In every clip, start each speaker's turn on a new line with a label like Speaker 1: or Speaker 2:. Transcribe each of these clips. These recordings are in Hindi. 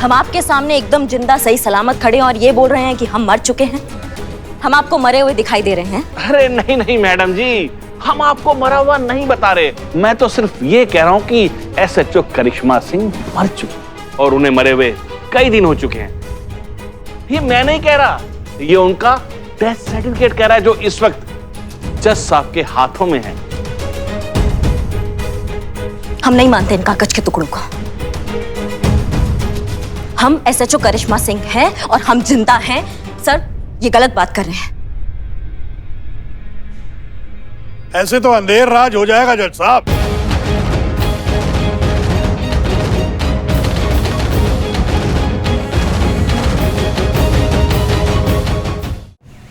Speaker 1: हम आपके सामने एकदम जिंदा सही सलामत खड़े हैं और ये बोल रहे हैं कि हम मर चुके हैं। हम आपको मरे हुए दिखाई दे रहे हैं।
Speaker 2: अरे नहीं नहीं मैडम जी, हम आपको मरा हुआ नहीं बता रहे। मैं तो सिर्फ ये कह रहा हूँ कि एसएचओ करिश्मा सिंह मर चुके और उन्हें मरे हुए कई दिन हो चुके हैं। ये मैं नहीं कह रहा, ये उनका डेथ सर्टिफिकेट कह रहा है, जो इस वक्त जज साहब के हाथों में है।
Speaker 1: हम नहीं मानते इन कागज के टुकड़ों को। हम एसएचओ करिश्मा सिंह हैं और हम जिंदा हैं। सर, ये गलत बात कर रहे हैं।
Speaker 3: ऐसे तो अंधेर राज हो जाएगा जज साहब।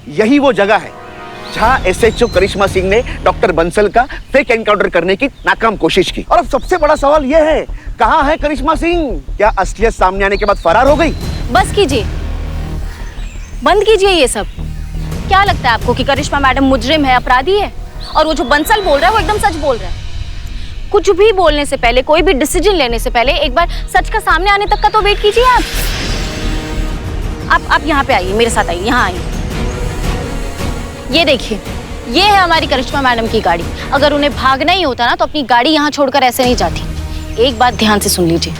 Speaker 4: यही वो जगह है जहां एसएचओ करिश्मा सिंह ने डॉक्टर बंसल का फेक एनकाउंटर करने की नाकाम कोशिश की। और अब सबसे बड़ा सवाल यह है, कहां है करिश्मा सिंह? क्या असलियत सामने आने के बाद फरार हो गई?
Speaker 5: बस कीजिए, बंद कीजिए ये सब। क्या लगता है आपको कि करिश्मा मैडम मुजरिम है, अपराधी है? और वो जो बंसल बोल रहा है वो एकदम सच बोल रहा है। कुछ भी बोलने से पहले, कोई भी डिसीजन लेने से पहले एक बार सच का सामने आने तक का तो वेट कीजिए। आप यहाँ पे आइए, मेरे साथ आइए, यहाँ आइए। ये देखिए, ये है हमारी करिश्मा मैडम की गाड़ी। अगर उन्हें भागना ही होता ना तो अपनी गाड़ी यहाँ छोड़कर ऐसे नहीं जाती। एक बात ध्यान से सुन लीजिए,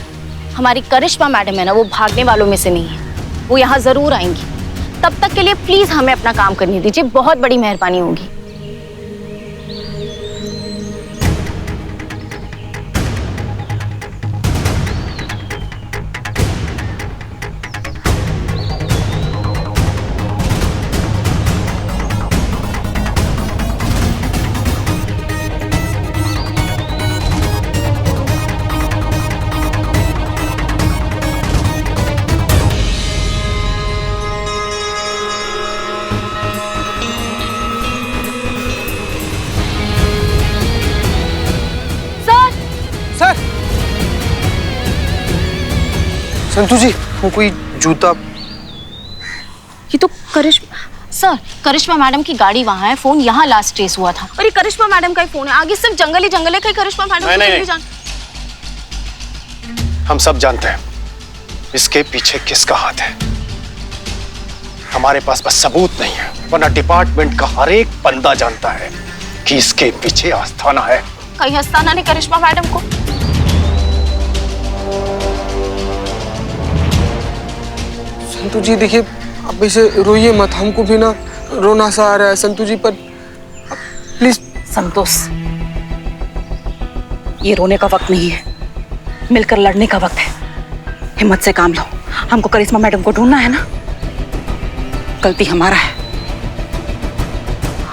Speaker 5: हमारी करिश्मा मैडम है ना, वो भागने वालों में से नहीं है। वो यहाँ जरूर आएंगी। तब तक के लिए प्लीज हमें अपना काम करने दीजिए, बहुत बड़ी मेहरबानी होगी।
Speaker 6: संतू जी, वो कोई जूता।
Speaker 5: ये तो करिश्मा मैडम की गाड़ी वहाँ है, फोन यहाँ लास्ट ट्रेस हुआ था। और ये करिश्मा मैडम का ही फोन है। आगे सिर्फ जंगल ही जंगल है। कहीं करिश्मा मैडम नहीं।
Speaker 6: हम सब जानते हैं इसके पीछे किसका हाथ है। हमारे पास बस सबूत नहीं है, वरना डिपार्टमेंट का हर एक बंदा जानता है कि इसके पीछे आस्थाना है।
Speaker 5: कहीं आस्थाना ने करिश्मा मैडम को।
Speaker 6: संतू जी देखिए, आप इसे रोइए मत, हमको भी ना रोना सा आ रहा है संतू जी, पर प्लीज।
Speaker 1: संतोष, ये रोने का वक्त नहीं है, मिलकर लड़ने का वक्त है। हिम्मत से काम लो। हमको करिश्मा मैडम को ढूंढना है ना। गलती हमारा है,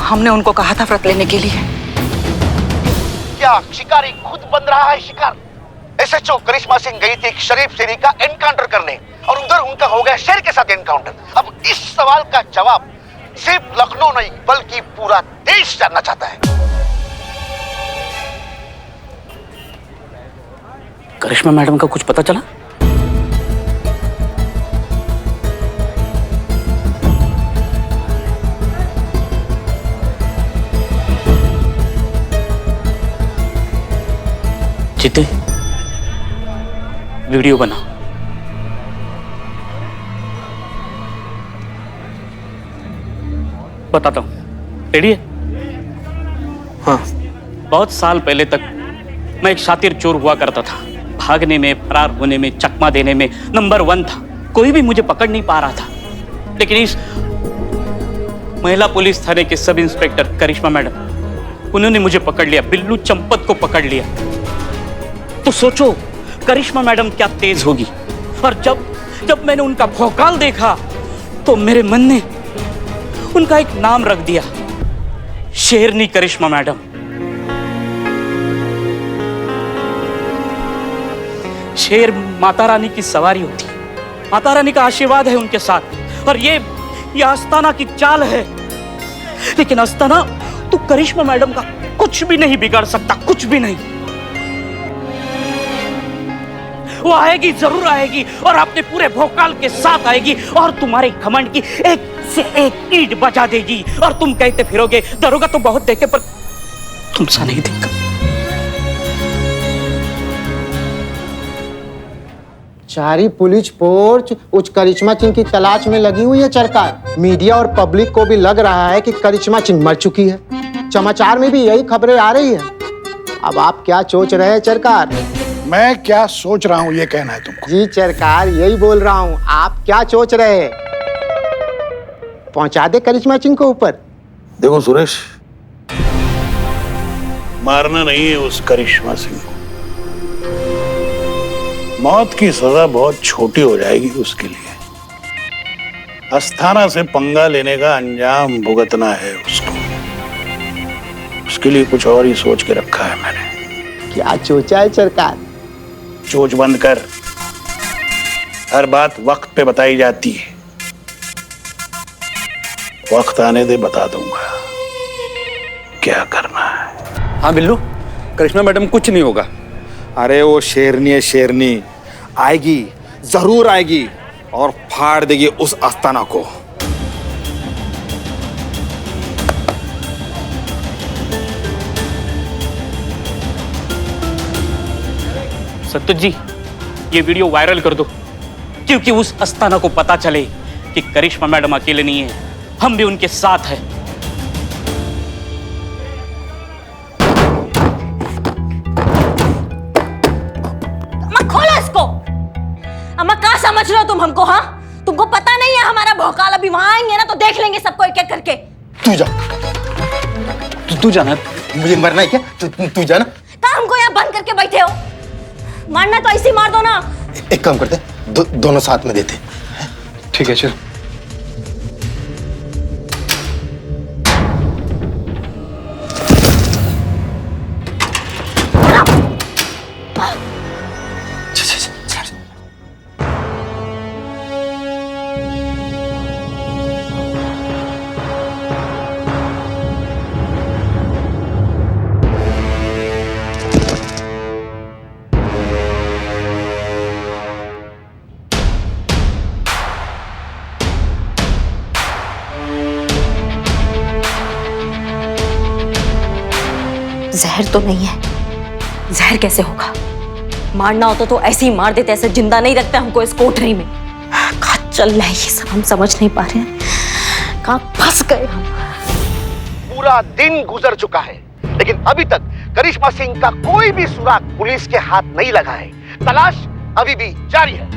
Speaker 1: हमने उनको कहा था व्रत लेने के लिए।
Speaker 4: क्या शिकारी खुद बन रहा है शिकार? एसएचओ करिश्मा सिंह गई थी एक शरीफ शेरी का एनकाउंटर करने और उधर उनका हो गया शेर के साथ एनकाउंटर। अब इस सवाल का जवाब सिर्फ लखनऊ नहीं बल्कि पूरा देश जानना चाहता है।
Speaker 2: करिश्मा मैडम का कुछ पता चला? जीते, वीडियो बना। बताता हूं, रेडी है?
Speaker 6: हाँ।
Speaker 2: बहुत साल पहले तक मैं एक शातिर चोर हुआ करता था। भागने में, फरार होने में, चकमा देने में नंबर 1 था। कोई भी मुझे पकड़ नहीं पा रहा था। लेकिन इस महिला पुलिस थाने के सब इंस्पेक्टर करिश्मा मैडम, उन्होंने मुझे पकड़ लिया। बिल्लू चंपत को पकड़ लिया। तो सोचो करिश्मा मैडम क्या तेज होगी। और जब मैंने उनका भौकाल देखा तो मेरे मन ने उनका एक नाम रख दिया, शेरनी करिश्मा मैडम। शेर माता रानी की सवारी होती, माता रानी का आशीर्वाद है उनके साथ। और ये आस्थाना की चाल है। लेकिन आस्थाना तो करिश्मा मैडम का कुछ भी नहीं बिगाड़ सकता, कुछ भी नहीं। वो आएगी, जरूर आएगी और अपने पूरे भौकाल के साथ आएगी और तुम्हारे घमंड की एक से एक ईंट बजा देगी। और तुम कहते फिरोगे दरोगा तो बहुत देखे पर तुमसा नहीं देखा।
Speaker 7: सारी पुलिस फोर्स उस करिश्मा सिंह की तलाश में लगी हुई है सरकार। मीडिया और पब्लिक को भी लग रहा है कि करिश्मा सिंह मर चुकी है। समाचार में भी यही खबरें आ रही है। अब आप क्या सोच रहे हैं सरकार?
Speaker 3: मैं क्या सोच रहा हूँ ये कहना है तुमको?
Speaker 7: जी सरकार, यही बोल रहा हूँ। आप क्या सोच रहे हैं? पहुंचा दे करिश्मा सिंह को ऊपर?
Speaker 3: देखो सुरेश, मारना नहीं है उस करिश्मा सिंह को। मौत की सजा बहुत छोटी हो जाएगी उसके लिए। अस्थाना से पंगा लेने का अंजाम भुगतना है उसको। उसके लिए कुछ और ही सोच के रखा है मैंने।
Speaker 7: क्या सोचा है सरकार?
Speaker 3: चोच बंद कर। हर बात वक्त पे बताई जाती है। वक्त आने दे, बता दूंगा क्या करना है।
Speaker 8: हाँ बिल्लू, करिश्मा मैडम कुछ नहीं होगा। अरे वो शेरनी है, शेरनी आएगी, जरूर आएगी और फाड़ देगी उस आस्थाना को।
Speaker 2: सत्तू जी, ये वीडियो वायरल कर दो, क्योंकि उस अस्थाना को पता चले कि करिश्मा मैडम अकेले नहीं है, हम भी उनके साथ हैं।
Speaker 5: अम्मा खोलो इसको। अम्मा क्या समझ रहे हो तुम हमको? हाँ, तुमको पता नहीं है हमारा भौकाल? अभी वहां आएंगे ना तो देख लेंगे सबको एक एक करके।
Speaker 6: तू जा, तू जाना। मुझे मरना है क्या? तू जाना।
Speaker 5: कहा हमको यहाँ बंद करके बैठे हो? मारना तो ऐसे ही मार दो ना।
Speaker 6: एक काम करते, दोनों साथ में देते। ठीक है चल।
Speaker 5: जहर तो नहीं है। जहर कैसे होगा? मारना होता तो ऐसे ही मार देते, ऐसे जिंदा नहीं रखते हमको इस कोठरी में। कहाँ चल रहा है ये सब हम समझ नहीं पा रहे हैं। कहाँ फंस गए हम।
Speaker 4: पूरा दिन गुजर चुका है, लेकिन अभी तक करिश्मा सिंह का कोई भी सुराग पुलिस के हाथ नहीं लगा है। तलाश अभी भी जारी है।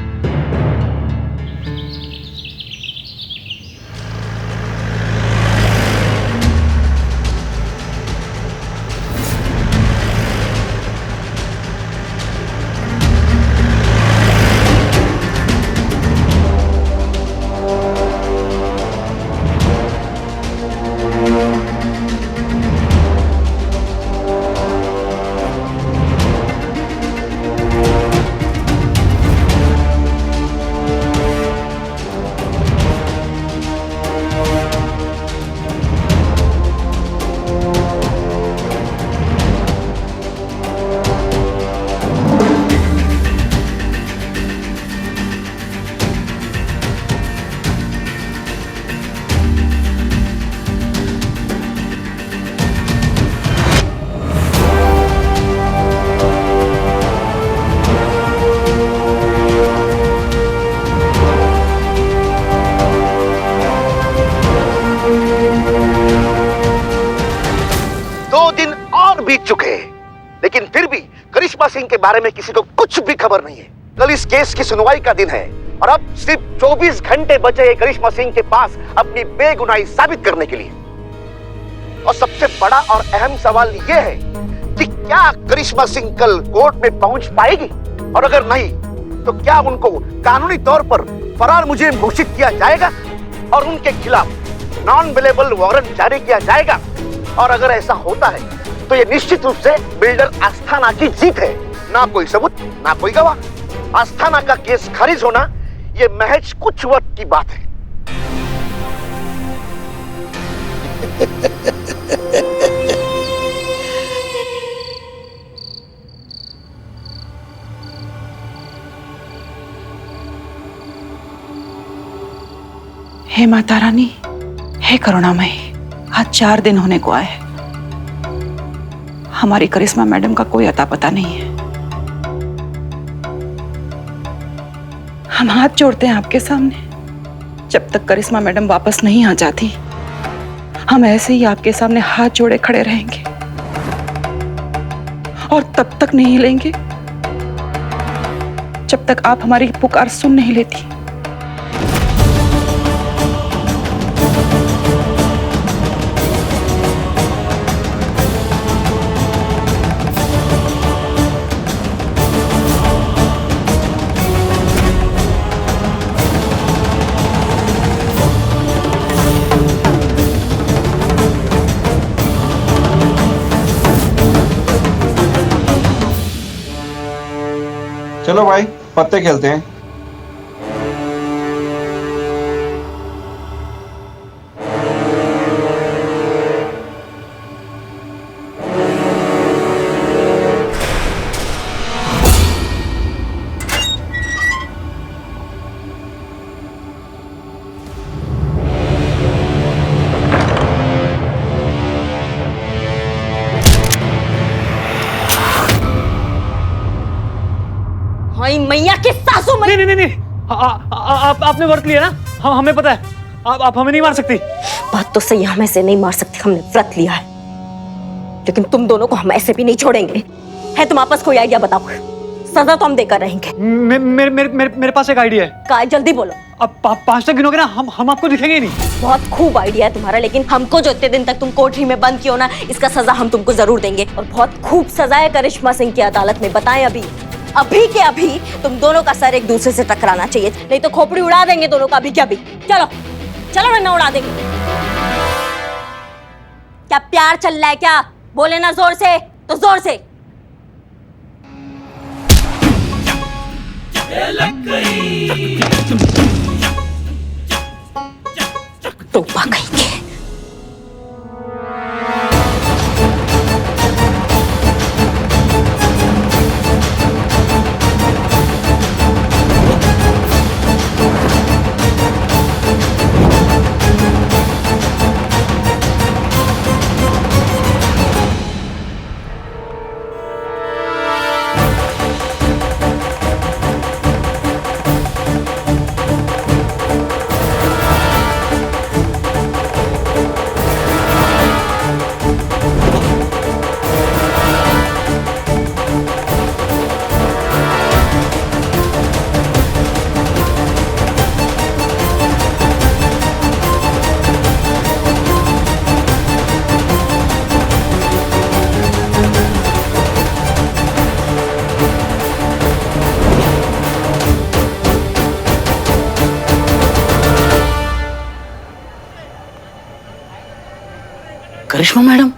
Speaker 4: बीत चुके हैं, लेकिन फिर भी करिश्मा सिंह के बारे में किसी को कुछ भी खबर नहीं है। कल इस केस की सुनवाई का दिन है और अब सिर्फ 24 घंटे बचे हैं करिश्मा सिंह के पास अपनी बेगुनाही साबित करने के लिए। और सबसे बड़ा और अहम सवाल यह है कि क्या करिश्मा सिंह कल कोर्ट में पहुंच पाएगी, और अगर नहीं तो क्या उनको कानूनी तौर पर फरार मुजरिम घोषित किया जाएगा और उनके खिलाफ नॉन अवेलेबल वारंट जारी किया जाएगा। और अगर ऐसा होता है तो यह निश्चित रूप से बिल्डर आस्थाना की जीत है। ना कोई सबूत, ना कोई गवाह। आस्थाना का केस खारिज होना यह महज कुछ वक्त की बात है।
Speaker 1: हे माता रानी, हे करुणामयी, आज 4 दिन होने को आए। हमारी करिश्मा मैडम का कोई अता पता नहीं है। हम हाथ जोड़ते हैं आपके सामने। जब तक करिश्मा मैडम वापस नहीं आ जाती, हम ऐसे ही आपके सामने हाथ जोड़े खड़े रहेंगे और तब तक नहीं हिलेंगे जब तक आप हमारी पुकार सुन नहीं लेती।
Speaker 8: चलो भाई पत्ते खेलते हैं।
Speaker 5: मैया के सासू
Speaker 9: नहीं नहीं नहीं नहीं, आपने व्रत लिया ना, हमें पता है। आप हमें नहीं मार सकती।
Speaker 5: बात तो सही, हम ऐसे नहीं मार सकते, हमने व्रत लिया है। लेकिन तुम दोनों को हम ऐसे भी नहीं छोड़ेंगे। है तुम आपस कोई आइडिया बताओ, सजा तो हम देकर रहेंगे।
Speaker 9: मेरे पास एक आइडिया है।
Speaker 5: काय जल्दी बोलो।
Speaker 9: अब 5 तक गिनोगे ना, हम आपको दिखेंगे नहीं।
Speaker 5: बहुत खूब आइडिया है तुम्हारा, लेकिन हमको जो इतने दिन तक तुम कोठरी में बंद किया ना, इसका सजा हम तुमको जरूर देंगे। और बहुत खूब सजा है करिश्मा सिंह की अदालत में। बताएं अभी के अभी तुम दोनों का सर एक दूसरे से टकराना चाहिए, नहीं तो खोपड़ी उड़ा देंगे दोनों का अभी के अभी। चलो चलो वरना उड़ा देंगे। क्या प्यार चल रहा है क्या? बोले ना जोर से तो जोर से। टोपा कहीं के।
Speaker 2: करिश्मा मैडम,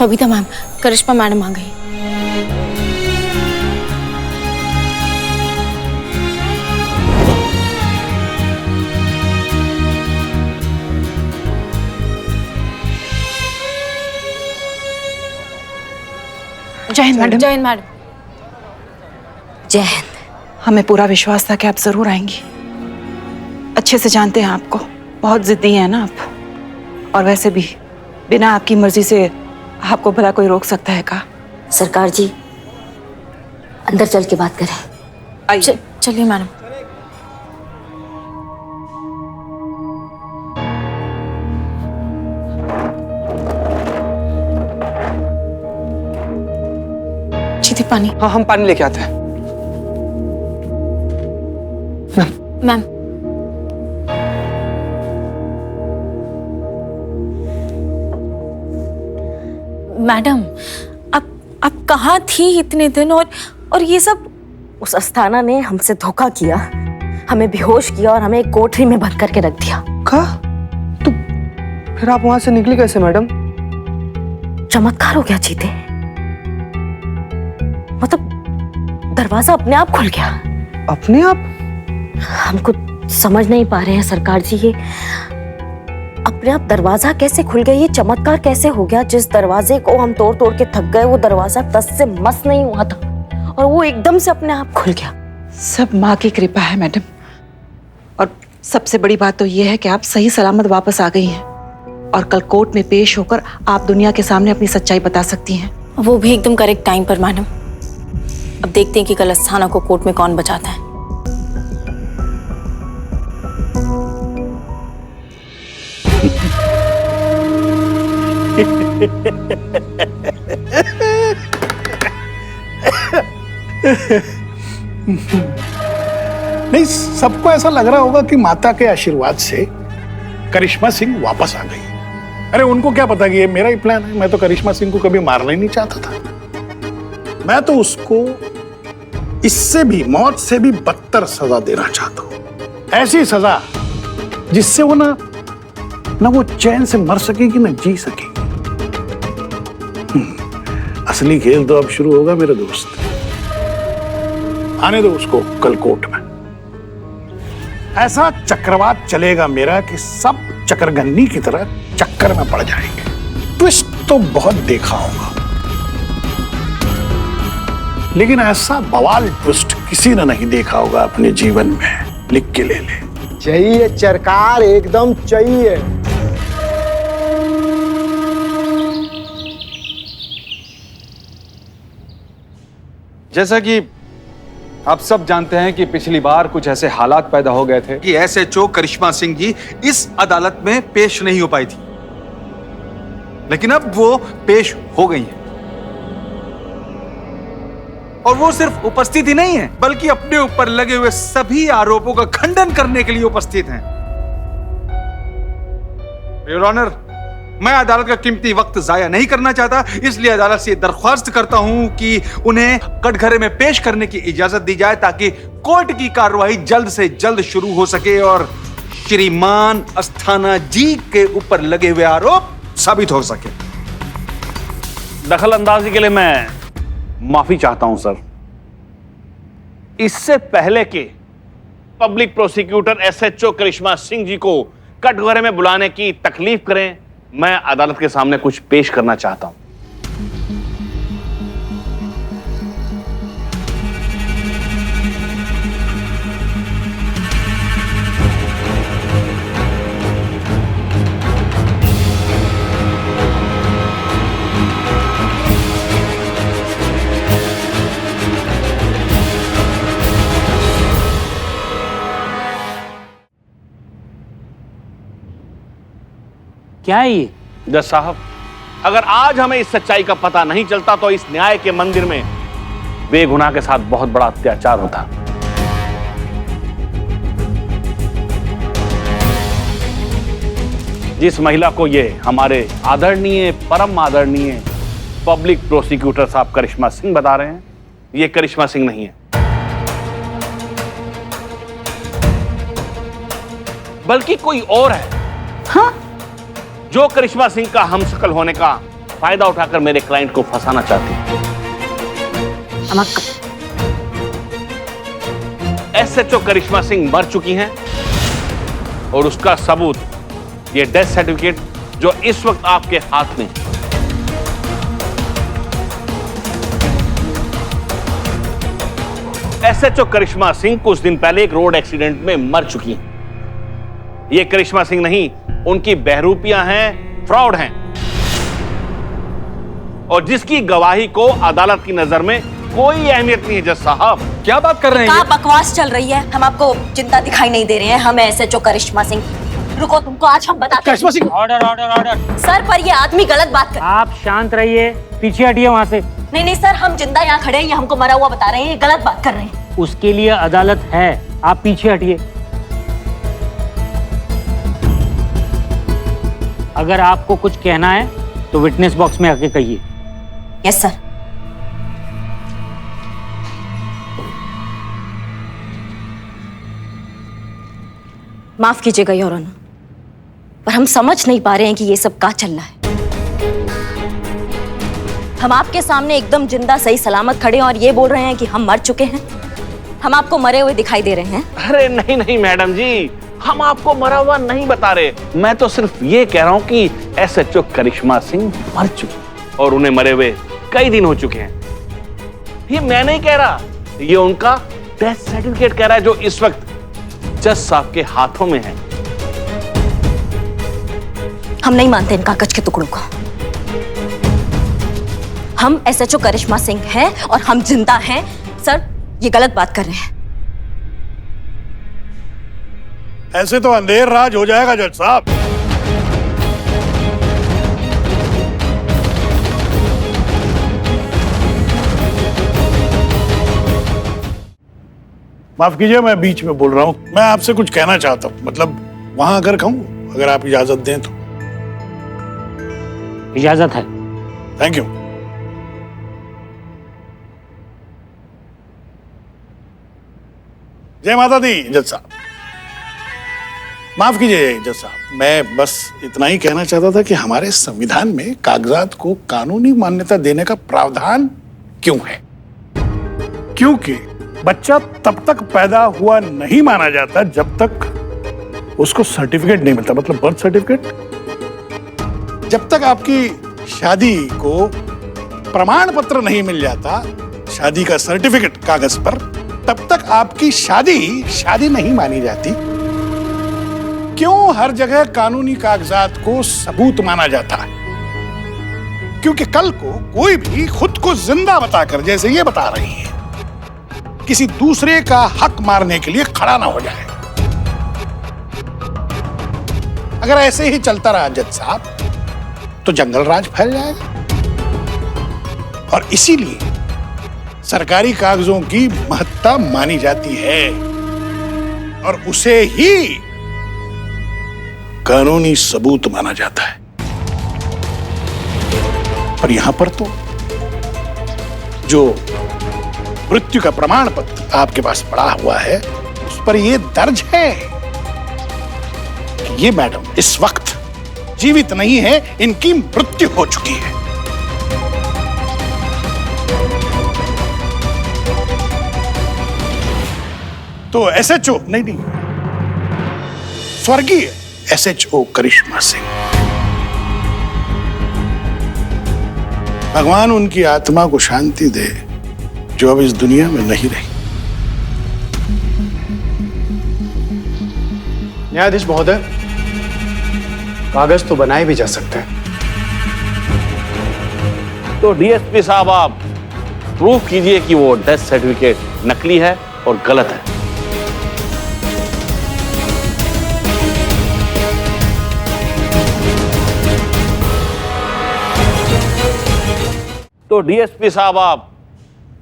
Speaker 5: बबीता मैम, करिश्मा मैडम आ गई।
Speaker 1: जय हिंद मैडम।
Speaker 5: जय हिंद मैडम। जय हिंद।
Speaker 1: हमें पूरा विश्वास था कि आप जरूर आएंगी। अच्छे से जानते हैं आपको, बहुत जिद्दी हैं ना आप। और वैसे भी बिना आपकी मर्जी से आपको भला कोई रोक सकता है का?
Speaker 5: सरकार जी, अंदर चल के बात करें।
Speaker 1: आइए।
Speaker 5: चलिए मैडम। जीती पानी।
Speaker 9: हाँ हम पानी लेके आते हैं।
Speaker 5: मैम मैडम, आप कहाँ थी इतने दिन? और ये सब? उस अस्थाना ने हमसे धोखा किया, हमें बेहोश किया और हमें एक कोठरी में बंद करके रख दिया।
Speaker 9: तो फिर आप वहां से निकली कैसे मैडम?
Speaker 5: चमत्कार हो गया जीते, मतलब दरवाजा अपने आप खुल गया।
Speaker 9: अपने आप?
Speaker 5: हमको समझ नहीं पा रहे हैं सरकार जी, ये अपने आप दरवाजा कैसे खुल गया? ये चमत्कार कैसे हो गया? जिस दरवाजे को हम तोड़ तोड़ के थक गए, वो दरवाजा तस से मस नहीं हुआ था और वो एकदम से अपने आप खुल गया।
Speaker 1: सब माँ की कृपा है मैडम। और सबसे बड़ी बात तो ये है कि आप सही सलामत वापस आ गई हैं और कल कोर्ट में पेश होकर आप दुनिया के सामने अपनी सच्चाई बता सकती हैं।
Speaker 5: वो भी एकदम करेक्ट टाइम पर मैडम। अब देखते हैं कि कल अस्थाना को कोर्ट में कौन बचाता है।
Speaker 3: नहीं, सबको ऐसा लग रहा होगा कि माता के आशीर्वाद से करिश्मा सिंह वापस आ गई। अरे उनको क्या पता कि ये मेरा ही प्लान है। मैं तो करिश्मा सिंह को कभी मारना ही नहीं चाहता था। मैं तो उसको इससे भी, मौत से भी बदतर सजा देना चाहता हूं। ऐसी सजा जिससे वो ना वो चैन से मर सकेगी ना जी सकेगी। असली खेल तो अब शुरू होगा मेरे दोस्त। आने दो उसको कल कोर्ट में। ऐसा चक्रवात चलेगा मेरा कि सब चक्रगन्नी की तरह चक्कर में पड़ जाएंगे। ट्विस्ट तो बहुत देखा होगा, लेकिन ऐसा बवाल ट्विस्ट किसी ने नहीं देखा होगा अपने जीवन में। लिख के ले ले।
Speaker 7: चाहिए सरकार, एकदम चाहिए।
Speaker 8: जैसा कि आप सब जानते हैं कि पिछली बार कुछ ऐसे हालात पैदा हो गए थे कि एसएचओ करिश्मा सिंह जी इस अदालत में पेश नहीं हो पाई थी, लेकिन अब वो पेश हो गई हैं। और वो सिर्फ उपस्थित ही नहीं है, बल्कि अपने ऊपर लगे हुए सभी आरोपों का खंडन करने के लिए उपस्थित हैं। योर ऑनर, मैं अदालत का कीमती वक्त जाया नहीं करना चाहता, इसलिए अदालत से दरख्वास्त करता हूं कि उन्हें कटघरे में पेश करने की इजाजत दी जाए ताकि कोर्ट की कार्रवाई जल्द से जल्द शुरू हो सके और श्रीमान अस्थाना जी के ऊपर लगे हुए आरोप साबित हो सके।
Speaker 10: दखल अंदाजी के लिए मैं माफी चाहता हूं सर। इससे पहले कि पब्लिक प्रोसिक्यूटर एसएचओ करिश्मा सिंह जी को कटघरे में बुलाने की तकलीफ करें, मैं अदालत के सामने कुछ पेश करना चाहता हूं।
Speaker 9: क्या है ये?
Speaker 10: जज साहब, अगर आज हमें इस सच्चाई का पता नहीं चलता तो इस न्याय के मंदिर में बेगुनाह के साथ बहुत बड़ा अत्याचार होता। जिस महिला को ये हमारे आदरणीय, परम आदरणीय पब्लिक प्रोसिक्यूटर साहब करिश्मा सिंह बता रहे हैं, ये करिश्मा सिंह नहीं है, बल्कि कोई और है।
Speaker 1: हाँ?
Speaker 10: जो करिश्मा सिंह का हमशक्ल होने का फायदा उठाकर मेरे क्लाइंट को फंसाना चाहती है। एसएचओ करिश्मा सिंह मर चुकी हैं और उसका सबूत ये डेथ सर्टिफिकेट जो इस वक्त आपके हाथ में है। एसएचओ करिश्मा सिंह कुछ दिन पहले एक रोड एक्सीडेंट में मर चुकी हैं। ये करिश्मा सिंह नहीं, उनकी बहरूपियां हैं, फ्रॉड हैं, और जिसकी गवाही को अदालत की नजर में कोई अहमियत नहीं है। जज साहब, क्या बात कर रहे हैं?
Speaker 5: क्या बकवास चल रही है? हम आपको जिंदा दिखाई नहीं दे रहे हैं। हम एसएचओ करिश्मा सिंह। रुको, तुमको आज हम बताते हैं।
Speaker 9: Karishma Singh, order order order.
Speaker 5: Sir, पर ये आदमी गलत बात कर।
Speaker 9: आप शांत रहिए, पीछे हटिए वहां से।
Speaker 5: नहीं नहीं सर, हम जिंदा यहाँ खड़े हैं, ये हमको मरा हुआ बता रहे हैं, ये गलत बात कर रहे हैं।
Speaker 9: उसके लिए अदालत है, आप पीछे हटिए। अगर आपको कुछ कहना है तो विटनेस बॉक्स में आके कहिए।
Speaker 5: Yes sir. माफ कीजिएगा योर ऑनर, पर हम समझ नहीं पा रहे हैं कि ये सब क्या चल रहा है। हम आपके सामने एकदम जिंदा सही सलामत खड़े हैं और ये बोल रहे हैं कि हम मर चुके हैं। हम आपको मरे हुए दिखाई दे रहे हैं।
Speaker 10: अरे नहीं नहीं मैडम जी, हम आपको मरा हुआ नहीं बता रहे। मैं तो सिर्फ ये कह रहा हूं कि एसएचओ करिश्मा सिंह मर चुकी और उन्हें मरे हुए कई दिन हो चुके हैं। ये मैं नहीं कह रहा, ये उनका डेथ सर्टिफिकेट कह रहा है जो इस वक्त जज साहब के हाथों में है।
Speaker 5: हम नहीं मानते इन कागज के टुकड़ों को। हम एसएचओ करिश्मा सिंह हैं और हम जिंदा हैं सर, ये गलत बात कर रहे हैं।
Speaker 3: ऐसे तो अंधेर राज हो जाएगा जज साहब। माफ कीजिए, मैं बीच में बोल रहा हूं। मैं आपसे कुछ कहना चाहता हूं, मतलब वहां अगर कहूं, अगर आप इजाजत दें तो।
Speaker 9: इजाजत है।
Speaker 3: Thank you. जय माता दी जज साहब। माफ कीजिए जज साहब, मैं बस इतना ही कहना चाहता था कि हमारे संविधान में कागजात को कानूनी मान्यता देने का प्रावधान क्यों है? क्योंकि बच्चा तब तक पैदा हुआ नहीं माना जाता जब तक उसको सर्टिफिकेट नहीं मिलता, मतलब बर्थ सर्टिफिकेट। जब तक आपकी शादी को प्रमाण पत्र नहीं मिल जाता, शादी का सर्टिफिकेट कागज पर, तब तक आपकी शादी नहीं मानी जाती। क्यों हर जगह कानूनी कागजात को सबूत माना जाता है? क्योंकि कल को कोई भी खुद को जिंदा बताकर, जैसे ये बता रही है, किसी दूसरे का हक मारने के लिए खड़ा ना हो जाए। अगर ऐसे ही चलता रहा जज साहब, तो जंगल राज फैल जाएगा। और इसीलिए सरकारी कागजों की महत्ता मानी जाती है और उसे ही कानूनी सबूत माना जाता है। और यहां पर तो जो मृत्यु का प्रमाण पत्र आपके पास पड़ा हुआ है, उस पर यह दर्ज है कि ये मैडम इस वक्त जीवित नहीं है, इनकी मृत्यु हो चुकी है। तो एसएचओ नहीं, स्वर्गीय एसएचओ करिश्मा सिंह, भगवान उनकी आत्मा को शांति दे जो अब इस दुनिया में नहीं रही।
Speaker 6: न्यायाधीश महोदय, कागज तो बनाए भी जा सकते हैं।
Speaker 10: तो डीएसपी साहब, आप प्रूफ कीजिए कि वो डेथ सर्टिफिकेट नकली है और गलत है। तो डीएसपी साहब, आप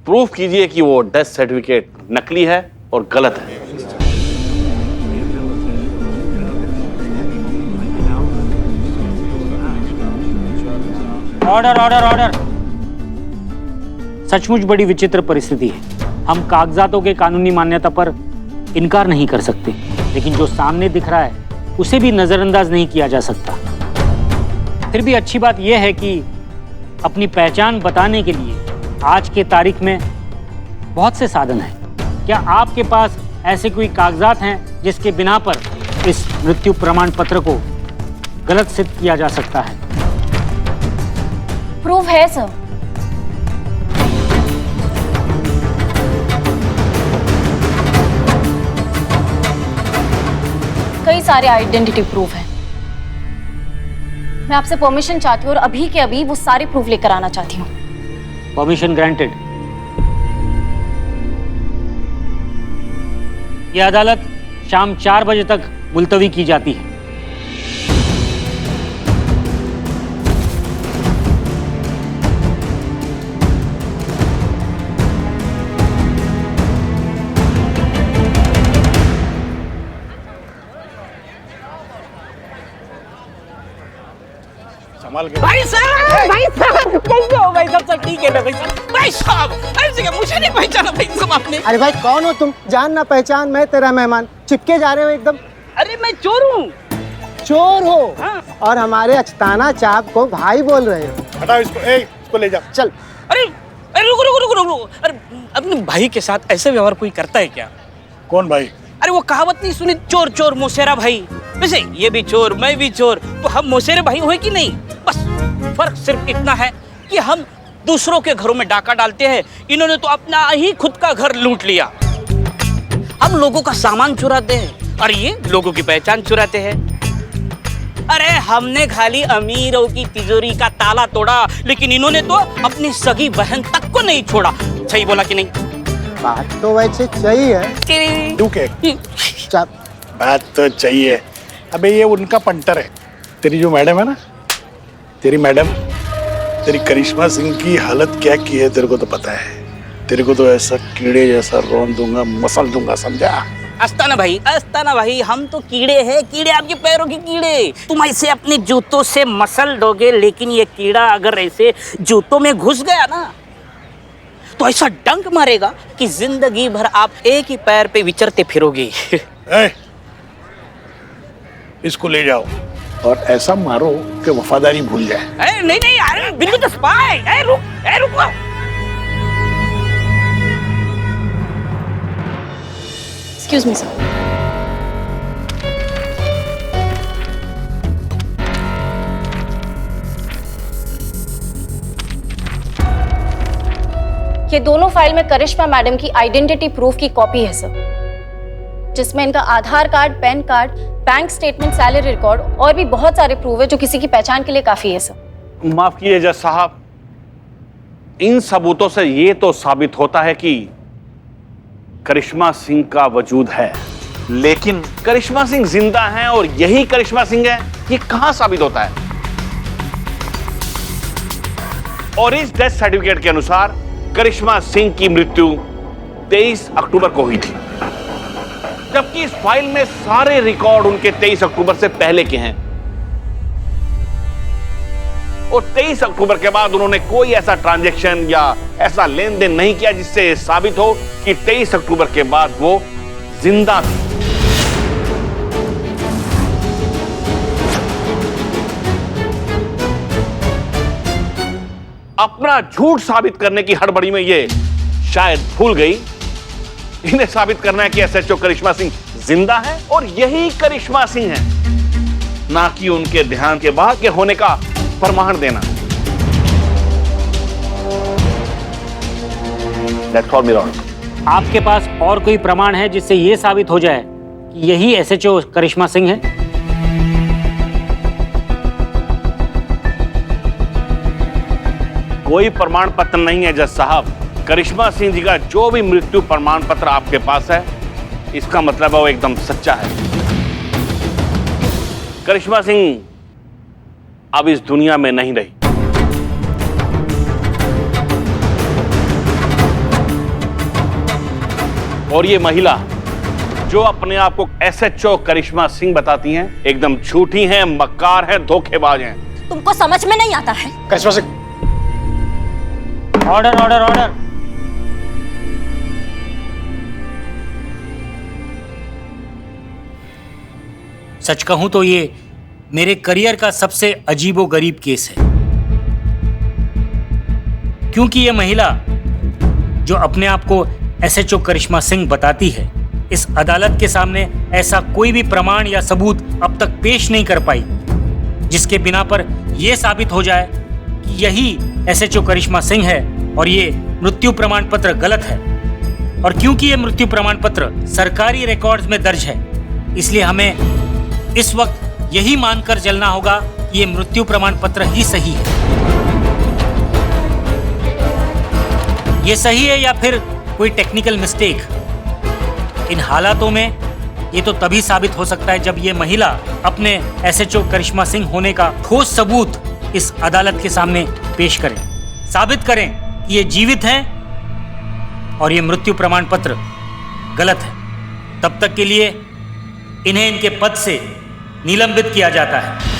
Speaker 10: प्रूफ कीजिए कि वो डेथ सर्टिफिकेट नकली है और गलत है।
Speaker 9: Order order order. सचमुच बड़ी विचित्र परिस्थिति है। हम कागजातों के कानूनी मान्यता पर इनकार नहीं कर सकते, लेकिन जो सामने दिख रहा है उसे भी नजरअंदाज नहीं किया जा सकता। फिर भी अच्छी बात यह है कि अपनी पहचान बताने के लिए आज के तारीख में बहुत से साधन हैं। क्या आपके पास ऐसे कोई कागजात हैं जिसके बिना पर इस मृत्यु प्रमाण पत्र को गलत सिद्ध किया जा सकता है?
Speaker 5: प्रूफ है सर। कई सारे आइडेंटिटी प्रूफ हैं। मैं आपसे परमिशन चाहती हूँ और अभी के अभी वो सारे प्रूफ लेकर आना चाहती हूँ।
Speaker 9: Permission granted. यह अदालत शाम 4 बजे तक मुलतवी की जाती है।
Speaker 11: भाई साहब कैसे हो भाई? सब ठीक है ना भाई साहब? भाई साहब ऐसे क्या, मुझे नहीं पहचाना भाई साहब आपने?
Speaker 7: अरे भाई कौन हो तुम? जान ना पहचान, मैं तेरा मेहमान। चिपके जा रहे हो एकदम।
Speaker 11: अरे मैं चोर हूँ।
Speaker 7: चोर हो?
Speaker 11: हाँ।
Speaker 7: और हमारे अचताना चाप को भाई बोल रहे हो?
Speaker 3: हटाओ इसको, इसको ले जाओ।
Speaker 7: चल।
Speaker 11: अरे अरे रुको रुको रुको रुको। अरे अपने भाई के साथ ऐसे व्यवहार कोई करता है क्या?
Speaker 3: कौन भाई?
Speaker 11: अरे वो कहावत नहीं सुनी, चोर चोर मोसेरा भाई? वैसे ये भी चोर, मैं भी चोर, तो हम मोसेरे भाई हुए कि नहीं? बस फर्क सिर्फ इतना है कि हम दूसरों के घरों में डाका डालते हैं, इन्होंने तो अपना ही खुद का घर लूट लिया। हम लोगों का सामान चुराते हैं और ये लोगों की पहचान चुराते हैं। अरे हमने खाली अमीरों की तिजोरी का ताला तोड़ा, लेकिन इन्होंने तो अपनी सगी बहन तक को नहीं छोड़ा। सही बोला कि नहीं?
Speaker 7: बात तो वैसे चाहिए।
Speaker 3: तू के बात तो चाहिए। अबे ये उनका पंटर है। तेरी जो मैडम है ना, तेरी मैडम, तेरी करिश्मा सिंह की हालत क्या की है तेरे को तो पता है। तेरे को तो ऐसा कीड़े जैसा रौंद दूंगा, मसल दूंगा, समझा?
Speaker 11: अस्ताना भाई, हम तो कीड़े हैं, कीड़े आपके पैरों के कीड़े। तुम ऐसे अपने जूतों से मसल दोगे, लेकिन ये कीड़ा अगर ऐसे जूतों में घुस गया ना तो ऐसा डंक मारेगा कि जिंदगी भर आप एक ही पैर पे विचरते फिरोगे।
Speaker 3: इसको ले जाओ और ऐसा मारो कि वफादारी भूल जाए।
Speaker 11: नहीं यार, बिल्कुल तो स्पाई। रुको।
Speaker 5: Excuse me sir. ये दोनों फाइल में करिश्मा मैडम की आइडेंटिटी प्रूफ की कॉपी है सर, जिसमें इनका Aadhaar card, PAN card, bank statement, salary record और भी बहुत सारे प्रूफ है जो किसी की पहचान के लिए काफी है सर।
Speaker 10: माफ कीजिए जज साहब, इन सबूतों से यह तो साबित होता है कि करिश्मा सिंह का वजूद है, लेकिन करिश्मा सिंह जिंदा हैं और यही करिश्मा सिंह है, ये कहां साबित होता है? और इस डेथ सर्टिफिकेट के अनुसार करिश्मा सिंह की मृत्यु 23 अक्टूबर को हुई थी, जबकि इस फाइल में सारे रिकॉर्ड उनके 23 अक्टूबर से पहले के हैं और 23 अक्टूबर के बाद उन्होंने कोई ऐसा ट्रांजैक्शन या ऐसा लेन देन नहीं किया जिससे साबित हो कि 23 अक्टूबर के बाद वो जिंदा थे। अपना झूठ साबित करने की हड़बड़ी में ये शायद भूल गई इन्हें साबित करना है कि एसएचओ करिश्मा सिंह जिंदा है और यही करिश्मा सिंह है, ना कि उनके ध्यान के बाहर के होने का प्रमाण देना। That's all, Miron.
Speaker 9: आपके पास और कोई प्रमाण है जिससे यह साबित हो जाए कि यही एसएचओ करिश्मा सिंह है?
Speaker 10: कोई प्रमाण पत्र नहीं है जज साहब। करिश्मा सिंह जी का जो भी मृत्यु प्रमाण पत्र आपके पास है, इसका मतलब है वो एकदम सच्चा है। करिश्मा सिंह अब इस दुनिया में नहीं रही। और ये महिला जो अपने आप को एसएचओ करिश्मा सिंह बताती हैं, एकदम झूठी हैं, मक्कार हैं, धोखेबाज हैं।
Speaker 5: तुमको समझ में नहीं आता है?
Speaker 6: करिश्मा सिंह,
Speaker 9: ऑर्डर ऑर्डर ऑर्डर। सच कहूं तो ये मेरे करियर का सबसे अजीबोगरीब केस है, क्योंकि ये महिला जो अपने आप को एसएचओ करिश्मा सिंह बताती है, इस अदालत के सामने ऐसा कोई भी प्रमाण या सबूत अब तक पेश नहीं कर पाई जिसके बिना पर यह साबित हो जाए कि यही एसएचओ करिश्मा सिंह है और ये मृत्यु प्रमाण पत्र गलत है। और क्योंकि ये मृत्यु प्रमाण पत्र सरकारी रिकॉर्ड्स में दर्ज है, इसलिए हमें इस वक्त यही मानकर चलना होगा कि ये मृत्यु प्रमाण पत्र ही सही है। ये सही है या फिर कोई टेक्निकल मिस्टेक? इन हालातों में ये तो तभी साबित हो सकता है जब ये महिला अपने एसएचओ करिश्मा सिंह होने का ठोस सबूत इस अदालत के सामने पेश करें, साबित करें कि ये जीवित हैं और ये मृत्यु प्रमाण पत्र गलत है। तब तक के लिए इन्हें इनके पद से निलंबित किया जाता है।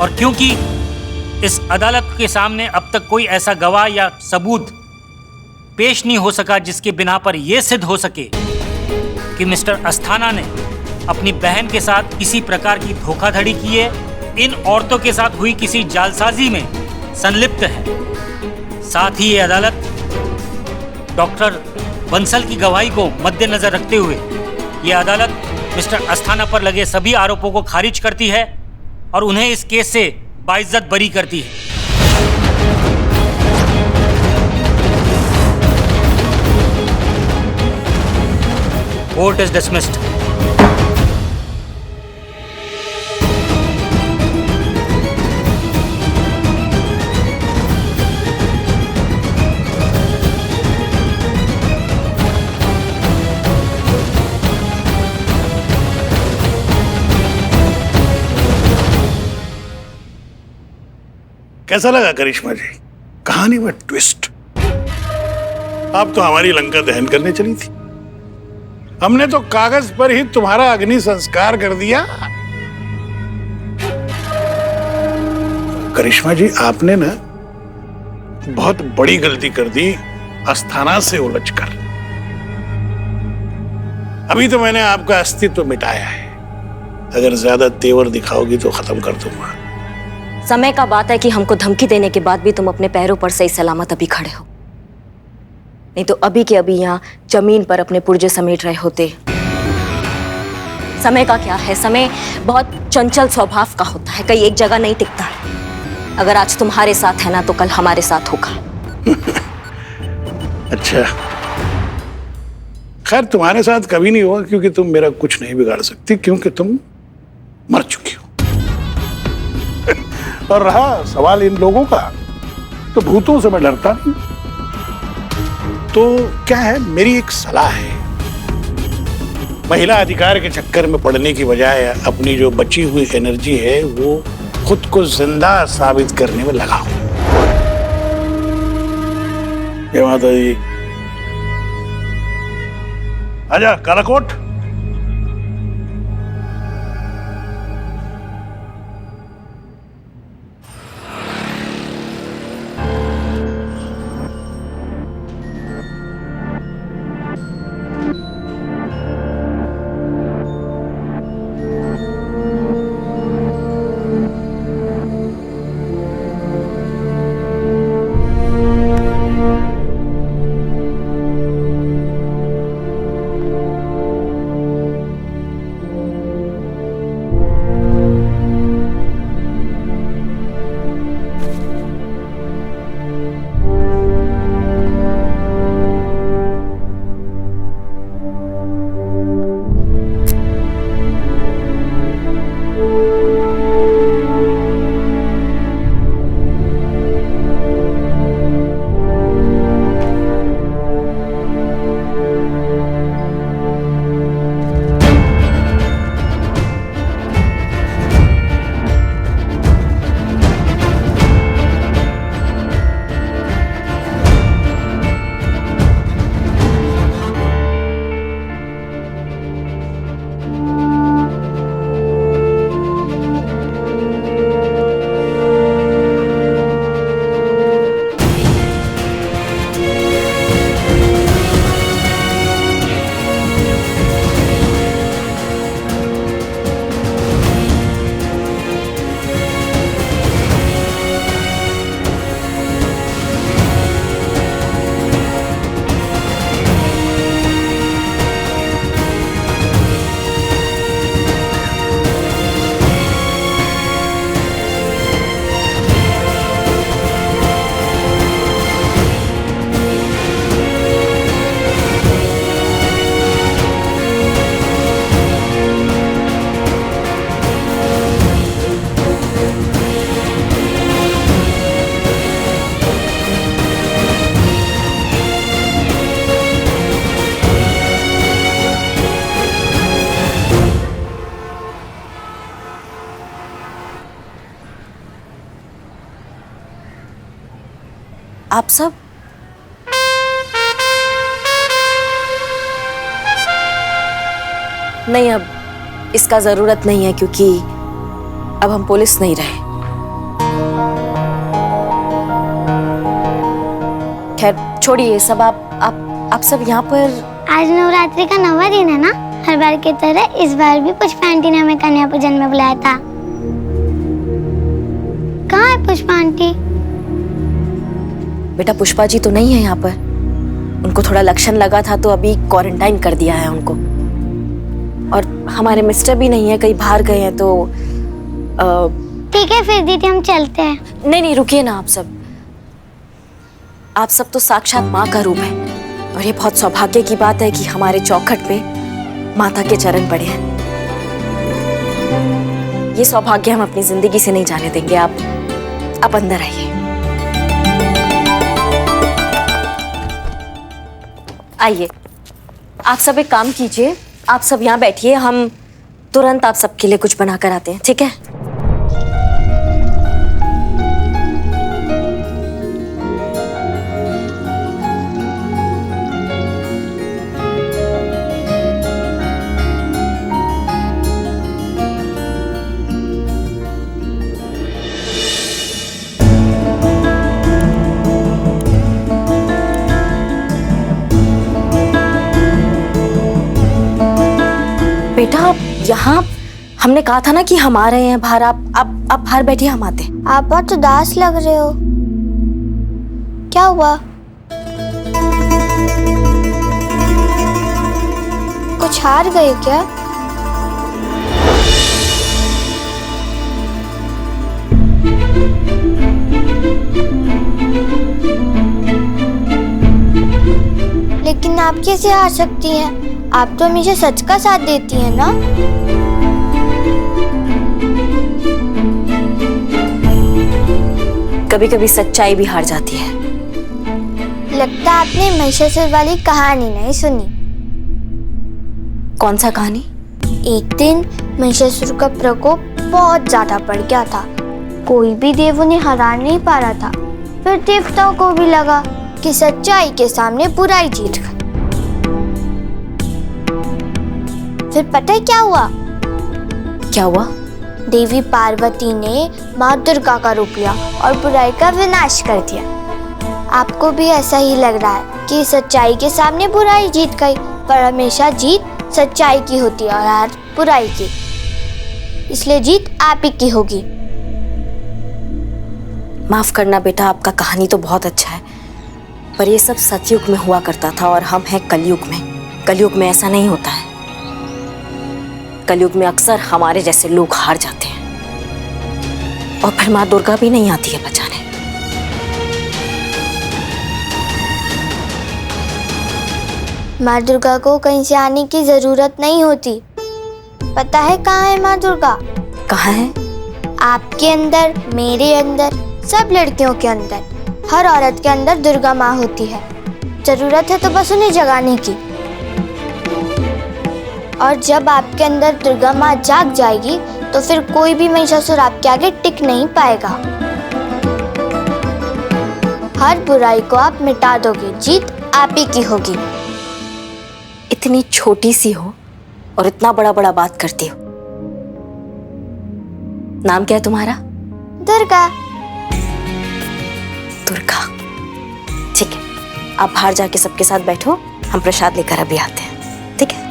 Speaker 9: और क्योंकि इस अदालत के सामने अब तक कोई ऐसा गवाह या सबूत पेश नहीं हो सका जिसके बिना पर यह सिद्ध हो सके कि मिस्टर अस्थाना ने अपनी बहन के साथ किसी प्रकार की धोखाधड़ी की है, इन औरतों के साथ हुई किसी जालसाजी में संलिप्त है। साथ ही ये अदालत डॉक्टर बंसल की गवाही को मद्देनजर रखते हुए ये अदालत मिस्टर अस्थाना पर लगे सभी आरोपों को खारिज करती है और उन्हें इस केस से बाइज्जत बरी करती है। Court is dismissed.
Speaker 3: कैसा लगा करिश्मा जी? कहानी में ट्विस्ट। आप तो हमारी लंका दहन करने चली थी, हमने तो कागज पर ही तुम्हारा अग्नि संस्कार कर दिया। करिश्मा जी, आपने ना बहुत बड़ी गलती कर दी अस्थाना से उलझकर। अभी तो मैंने आपका अस्तित्व मिटाया है, अगर ज्यादा तेवर दिखाओगी तो खत्म कर दूंगा।
Speaker 5: समय का बात है कि हमको धमकी देने के बाद भी तुम अपने पैरों पर सही सलामत अभी खड़े हो, नहीं तो अभी के अभी यहाँ जमीन पर अपने पुर्जे समेट रहे होते। समय का क्या है, समय बहुत चंचल स्वभाव का होता है, कहीं एक जगह नहीं टिकता है। अगर आज तुम्हारे साथ है ना तो कल हमारे साथ होगा।
Speaker 3: अच्छा, खैर तुम्हारे साथ कभी नहीं होगा, क्योंकि तुम मेरा कुछ नहीं बिगाड़ सकती, क्योंकि तुम मर चुकी हो। और रहा सवाल इन लोगों का, तो भूतों से मैं डरता नहीं। तो क्या है, मेरी एक सलाह है, महिला अधिकार के चक्कर में पड़ने की बजाय अपनी जो बची हुई एनर्जी है वो खुद को जिंदा साबित करने में लगाओ। जय माता दी। आजा कालाकोट।
Speaker 5: आप सब नहीं, अब इसका जरूरत नहीं है, क्योंकि अब हम पुलिस नहीं रहे। खैर छोड़िए ये सब। आप सब यहाँ पर।
Speaker 12: आज नवरात्रि का 9वां दिन है ना, हर बार की तरह इस बार भी पुष्पा आंटी ने हमें कन्या पूजन में बुलाया था। कहाँ है पुष्पा आंटी?
Speaker 5: बेटा पुष्पा जी तो नहीं है यहाँ पर, उनको थोड़ा लक्षण लगा था तो अभी क्वारंटाइन कर दिया है उनको। और हमारे मिस्टर भी नहीं है, कहीं बाहर गए हैं तो
Speaker 12: ठीक है फिर दीदी हम चलते हैं।
Speaker 5: नहीं रुकिए ना। आप सब तो साक्षात माँ का रूप है, और ये बहुत सौभाग्य की बात है कि हमारे चौखट पे माता के चरण पड़े हैं। ये सौभाग्य हम अपनी जिंदगी से नहीं जाने देंगे। आप अंदर आइए। आइए, आप सब एक काम कीजिए, आप सब यहाँ बैठिए, हम तुरंत आप सबके लिए कुछ बना कर आते हैं, ठीक है?
Speaker 13: बेटा यहाँ हमने कहा था ना कि हम आ रहे हैं बाहर। आप बाहर बैठिए, हम आते हैं।
Speaker 12: आप बहुत उदास लग रहे हो, क्या हुआ? कुछ हार गए क्या? लेकिन आप कैसे हार सकती हैं? आप तो हमेशा सच का साथ देती हैं ना।
Speaker 13: कभी कभी सच्चाई भी हार जाती है।
Speaker 12: लगता है आपने महिषासुर वाली कहानी नहीं सुनी।
Speaker 13: कौन सा कहानी?
Speaker 12: एक दिन महिषासुर का प्रकोप बहुत ज्यादा बढ़ गया था। कोई भी देव उन्हें हरा नहीं पा रहा था। फिर देवताओं को भी लगा कि सच्चाई के सामने बुराई जीत गई। फिर पता है क्या हुआ?
Speaker 13: क्या हुआ?
Speaker 12: देवी पार्वती ने माँ दुर्गा का रूप लिया और बुराई का विनाश कर दिया। आपको भी ऐसा ही लग रहा है कि सच्चाई के सामने बुराई जीत गई, पर हमेशा जीत सच्चाई की होती है और हार बुराई की। इसलिए जीत आप ही की होगी।
Speaker 13: माफ करना बेटा, आपका कहानी तो बहुत अच्छा है, पर ये सब सतयुग में हुआ करता था और हम हैं कलयुग में। कलयुग में ऐसा नहीं होता है। कलयुग में अक्सर हमारे जैसे लोग हार जाते हैं और फिर माँ दुर्गा भी नहीं आती है बचाने।
Speaker 12: माँ दुर्गा को कहीं से आने की जरूरत नहीं होती। पता है कहाँ है माँ दुर्गा?
Speaker 13: कहाँ है?
Speaker 12: आपके अंदर, मेरे अंदर, सब लड़कियों के अंदर, हर औरत के अंदर दुर्गा माँ होती है। जरूरत है तो बस उन्हें जगाने की। और जब आपके अंदर दुर्गा माँ जाग जाएगी तो फिर कोई भी महिषासुर आपके आगे टिक नहीं पाएगा। हर बुराई को आप मिटा दोगे। जीत आप ही की होगी।
Speaker 13: इतनी छोटी सी हो और इतना बड़ा बड़ा बात करती हो। नाम क्या है तुम्हारा?
Speaker 12: दुर्गा।
Speaker 13: दुर्गा, ठीक है। आप बाहर जाके सबके साथ बैठो, हम प्रसाद लेकर अभी आते हैं, ठीक है?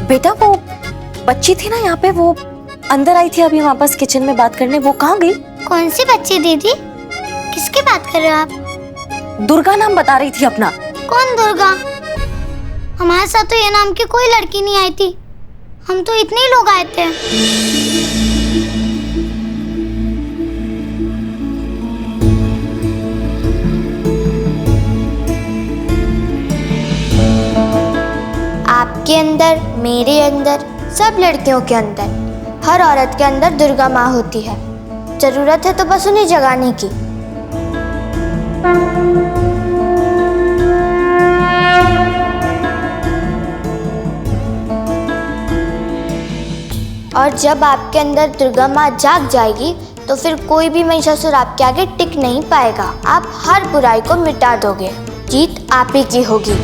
Speaker 13: बेटा वो बच्ची थी ना यहाँ पे, वो अंदर आई थी अभी वापस किचन में बात करने, वो कहाँ गई?
Speaker 12: कौन सी बच्ची दीदी? किसकी बात कर रहे हो आप?
Speaker 13: दुर्गा नाम बता रही थी अपना।
Speaker 12: कौन दुर्गा? हमारे साथ तो ये नाम की कोई लड़की नहीं आई थी। हम तो इतने ही लोग आए थे। आपके अंदर, मेरे अंदर, सब लड़कियों के अंदर, हर औरत के अंदर दुर्गा माँ होती है। जरूरत है तो बस उन्हें जगाने की। और जब आपके अंदर दुर्गा माँ जाग जाएगी तो फिर कोई भी महिषासुर आपके आगे टिक नहीं पाएगा। आप हर बुराई को मिटा दोगे। जीत आप ही की होगी।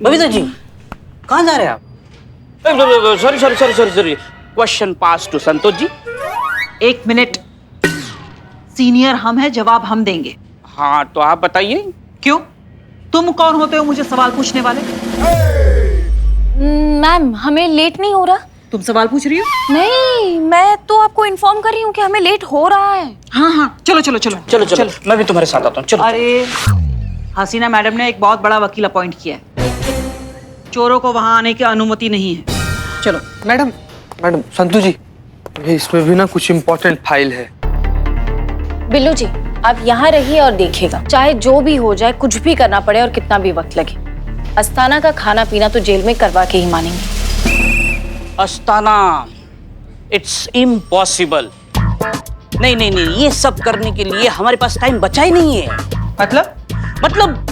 Speaker 11: बबीता जी, कहाँ जा रहे हैं आप?
Speaker 2: Sorry. Question pass to Santosh ji.
Speaker 1: एक मिनट, सीनियर हम हैं, जवाब हम देंगे।
Speaker 2: हाँ तो आप बताइए।
Speaker 1: क्यों? तुम कौन होते हो मुझे सवाल पूछने वाले?
Speaker 5: मैम, हमें लेट नहीं हो रहा?
Speaker 1: तुम सवाल पूछ रही हो?
Speaker 5: नहीं, मैं तो आपको इन्फॉर्म कर रही हूँ कि हमें लेट हो रहा है।
Speaker 1: हाँ, चलो।
Speaker 2: मैं भी तुम्हारे साथ आता हूँ। चलो।
Speaker 1: अरे हसीना मैडम ने एक बहुत बड़ा वकील अपॉइंट किया है। चोरों को वहां आने की अनुमति नहीं है। चलो।
Speaker 14: मैडम संतु जी, इसमें भी ना कुछ इम्पोर्टेंट फाइल है।
Speaker 5: बिल्लू जी, आप यहाँ रहिए और देखिएगा। चाहे जो भी हो जाए, कुछ भी करना पड़े और कितना भी वक्त लगे, अस्थाना का खाना पीना तो जेल में करवा के ही मानेंगे।
Speaker 2: Asthana, it's impossible. नहीं, ये सब करने के लिए हमारे पास टाइम बचा ही नहीं है। मतलब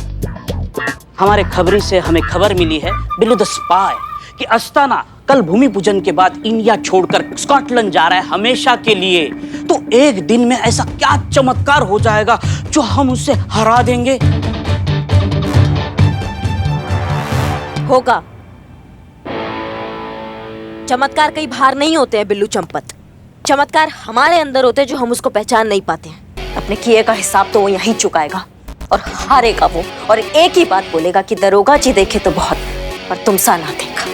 Speaker 2: हमारे खबरी से हमें खबर मिली है, बिल्लू द स्पाई, कि अस्थाना
Speaker 11: कल भूमि पूजन के बाद इंडिया छोड़कर स्कॉटलैंड जा रहा है हमेशा के लिए, तो एक दिन में ऐसा क्या चमत्कार हो जाएगा जो हम उससे हरा देंगे?
Speaker 13: होगा। चमत्कार कई बाहर नहीं होते हैं बिल्लू चंपत, चमत्कार हमारे अंदर होते हैं जो हम उसको पहचान नहीं पाते हैं। अपने किए का हिसाब तो वो यहीं चुकाएगा और हारेगा वो, और एक ही बात बोलेगा कि दरोगा जी देखे तो बहुत, पर तुम सा ना देखा।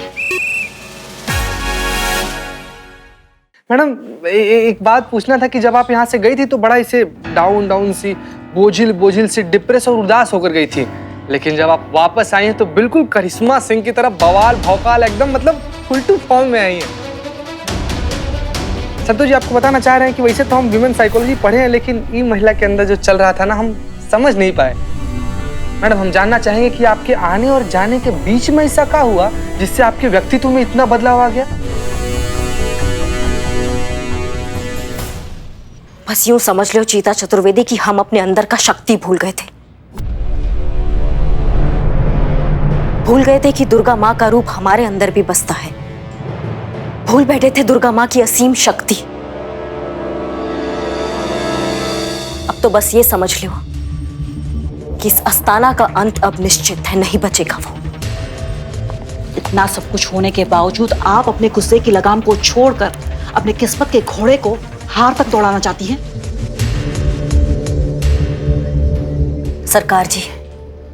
Speaker 14: मैडम एक बात पूछना था कि जब आप यहाँ से गई थी तो बड़ा इसे डाउन डाउन सी, बोझिल बोझिल सी, डिप्रेस और उदास होकर गई थी, लेकिन जब आप वापस आई हैं तो बिल्कुल करिश्मा सिंह की तरह बवाल भौकाल एकदम मतलब फुल टू फॉर्म में आई हैं। संतोष जी आपको बताना चाह रहे हैं कि वैसे तो हम ह्यूमन साइकोलॉजी पढ़े हैं, लेकिन ये महिला के अंदर जो चल रहा था ना, हम समझ नहीं पाए। मैडम हम जानना चाहेंगे कि आपके आने और जाने के बीच में ऐसा क्या हुआ जिससे आपके व्यक्तित्व में इतना बदलाव आ गया?
Speaker 13: बस यूं समझ लो चीता चतुर्वेदी कि हम अपने अंदर का शक्ति भूल गए थे। भूल गए थे कि दुर्गा माँ का रूप हमारे अंदर भी बसता है। भूल बैठे थे दुर्गा माँ की असीम शक्ति। अब तो बस ये समझ लो कि इस अस्थाना का अंत अब निश्चित है, नहीं बचेगा वो।
Speaker 1: इतना सब कुछ होने के बावजूद आप अपने गुस्से की लगाम को छोड़कर अपने किस्मत के घोड़े को हार तक दौड़ाना चाहती हैं।
Speaker 13: सरकार जी,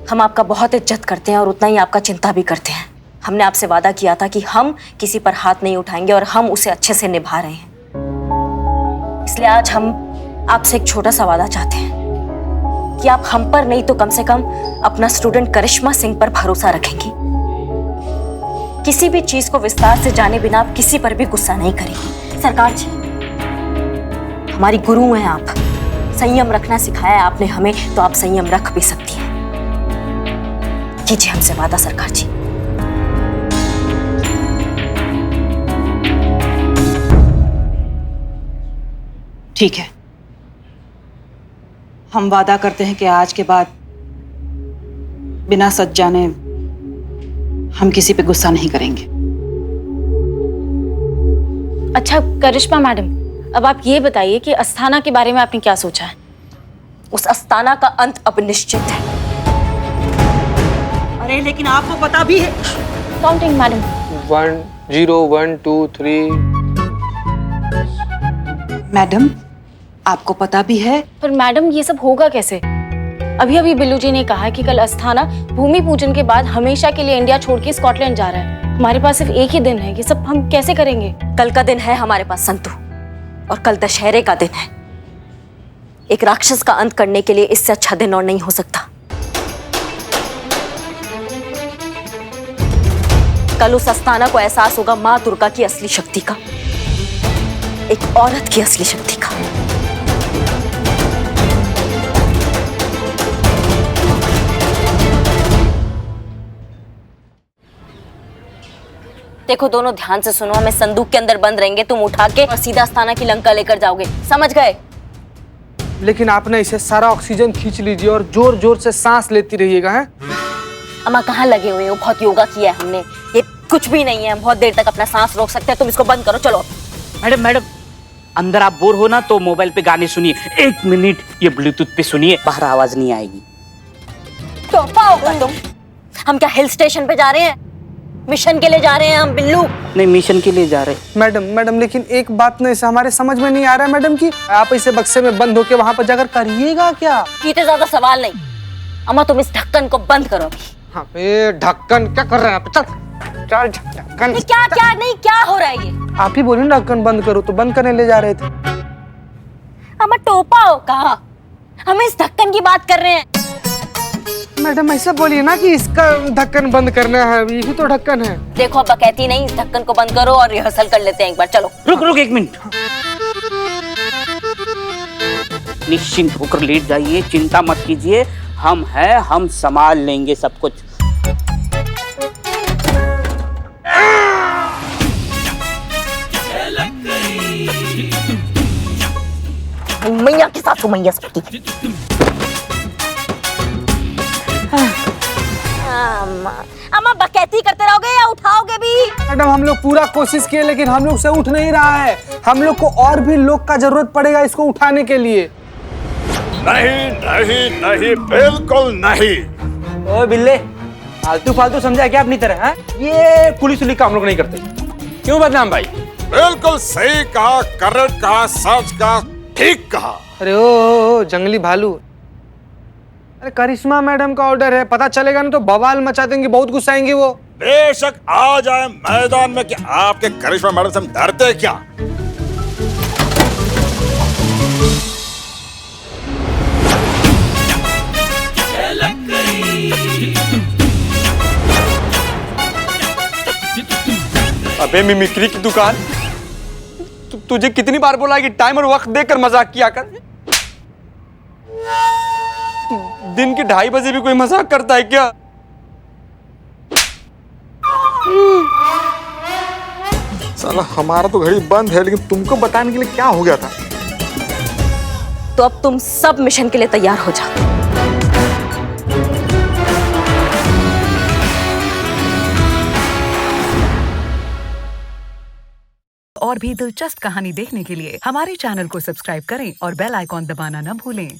Speaker 13: हम आपका बहुत इज्जत करते हैं और उतना ही आपका चिंता भी करते हैं। हमने आपसे वादा किया था कि हम किसी पर हाथ नहीं उठाएंगे और हम उसे अच्छे से निभा रहे हैं। इसलिए आज हम आपसे एक छोटा सा वादा चाहते हैं कि आप हम पर नहीं तो कम से कम अपना स्टूडेंट करिश्मा सिंह पर भरोसा रखेंगी। किसी भी चीज को विस्तार से जाने बिना आप किसी पर भी गुस्सा नहीं करेंगी। सरकार जी, हमारी गुरु हैं आप, संयम रखना सिखाया है आपने हमें, तो आप संयम रख भी सकती हैं। कीजिए हमसे वादा सरकार जी।
Speaker 1: ठीक है, हम वादा करते हैं कि आज के बाद बिना सच जाने हम किसी पे गुस्सा नहीं करेंगे।
Speaker 5: अच्छा करिश्मा मैडम, अब आप ये बताइए कि अस्थाना के बारे में आपने क्या सोचा है?
Speaker 13: उस अस्थाना का अंत अब निश्चित है।
Speaker 1: अरे लेकिन आपको पता भी है।
Speaker 5: Counting madam.
Speaker 14: 1 0 1 2 3।
Speaker 1: मैडम आपको पता भी है।
Speaker 5: पर मैडम ये सब होगा कैसे? अभी अभी बिल्लू जी ने कहा कि कल अस्थाना भूमि पूजन के बाद हमेशा के लिए इंडिया छोड़ के स्कॉटलैंड जा रहा है। हमारे पास सिर्फ एक ही दिन है, ये सब हम कैसे करेंगे?
Speaker 13: कल का दिन है हमारे पास संतु, और कल दशहरे का दिन है। एक राक्षस का अंत करने के लिए इससे अच्छा दिन और नहीं हो सकता। कल उस अस्थाना को एहसास होगा मां दुर्गा की असली शक्ति का, एक औरत की असली शक्ति का। देखो दोनों ध्यान से सुनो, हमें संदूक के अंदर बंद रहेंगे, तुम उठा के और सीधा अस्थाना की लंका लेकर जाओगे, समझ गए?
Speaker 14: लेकिन आप ना इसे सारा ऑक्सीजन खींच लीजिए और जोर जोर से सांस लेती रहिएगा। है
Speaker 13: अम्मा कहाँ लगे हुए हो? बहुत योगा किया है हमने, ये कुछ भी नहीं है, हम बहुत देर तक अपना सांस रोक सकते हैं। तुम इसको बंद करो, चलो।
Speaker 11: मैडम अंदर आप बोर हो ना तो मोबाइल पे गाने सुनिए, 1 मिनट ये ब्लूटूथ पे सुनिए, बाहर आवाज नहीं आएगी।
Speaker 13: तो पाओगा तुम? हम क्या हिल स्टेशन पे जा रहे हैं? मिशन के लिए जा रहे हैं हम बिल्लू।
Speaker 11: नहीं मिशन के लिए जा रहे।
Speaker 14: मैडम लेकिन एक बात ना इसे हमारे समझ में नहीं आ रहा है मैडम कि आप इसे बक्से में बंद होके वहां पर जाकर करिएगा क्या?
Speaker 13: इतने ज्यादा सवाल नहीं। अम्मा तुम इस ढक्कन को बंद करो अभी।
Speaker 14: हाँ, ये ढक्कन क्या कर रहे हैं आप? चल ढक्कन।
Speaker 13: क्या नहीं, क्या हो रहा है ये?
Speaker 14: आप ही बोलिए ढक्कन बंद करो, तो बंद करने ले जा रहे थे।
Speaker 13: अम्मा टोपा हो कहा? हम इस ढक्कन की बात कर रहे हैं।
Speaker 14: मैडम ऐसा बोलिए ना कि इसका ढक्कन बंद करना है, ये भी तो ढक्कन है।
Speaker 13: देखो अब कहती नहीं, इस ढक्कन को बंद करो और रिहर्सल कर लेते हैं एक बार, चलो।
Speaker 11: रुक 1 मिनट, निश्चिंत होकर लेट जाइए, चिंता मत कीजिए, हम हैं, हम संभाल लेंगे सब कुछ।
Speaker 13: मैया के साथ मैया सबकी। अम्मा बकैती करते रहोगे या उठाओगे भी?
Speaker 14: मैडम हम लोग लोग पूरा कोशिश किए लेकिन हम लोग से उठ नहीं रहा है। हम लोग को और भी लोग का जरूरत पड़ेगा इसको उठाने के लिए।
Speaker 15: नहीं नहीं नहीं, बिल्कुल नहीं।
Speaker 14: ओ बिल्ले, फालतू फालतू समझा क्या अपनी तरह है? ये पुलिस उलिस का हम लोग नहीं करते। क्यों बदनाम भाई?
Speaker 15: बिल्कुल सही कहा, करेक्ट कहा, सच कहा, ठीक कहा।
Speaker 14: अरे ओ जंगली भालू, अरे करिश्मा मैडम का ऑर्डर है, पता चलेगा ना तो बवाल मचा देंगे, बहुत गुस्साएंगे वो।
Speaker 15: बेशक आ जाए मैदान में कि आपके करिश्मा मैडम से हम डरते क्या।
Speaker 14: अबे मिमिक्री की दुकान, तुझे कितनी बार बोला है कि टाइम और वक्त देकर मजाक किया कर। दिन के 2:30 बजे भी कोई मजाक करता है क्या?
Speaker 15: साला हमारा तो घड़ी बंद है, लेकिन तुमको बताने के लिए क्या हो गया था?
Speaker 13: तो अब तुम सब मिशन के लिए तैयार हो जाओ।
Speaker 16: और भी दिलचस्प कहानी देखने के लिए हमारे चैनल को सब्सक्राइब करें और बेल आइकॉन दबाना न भूलें।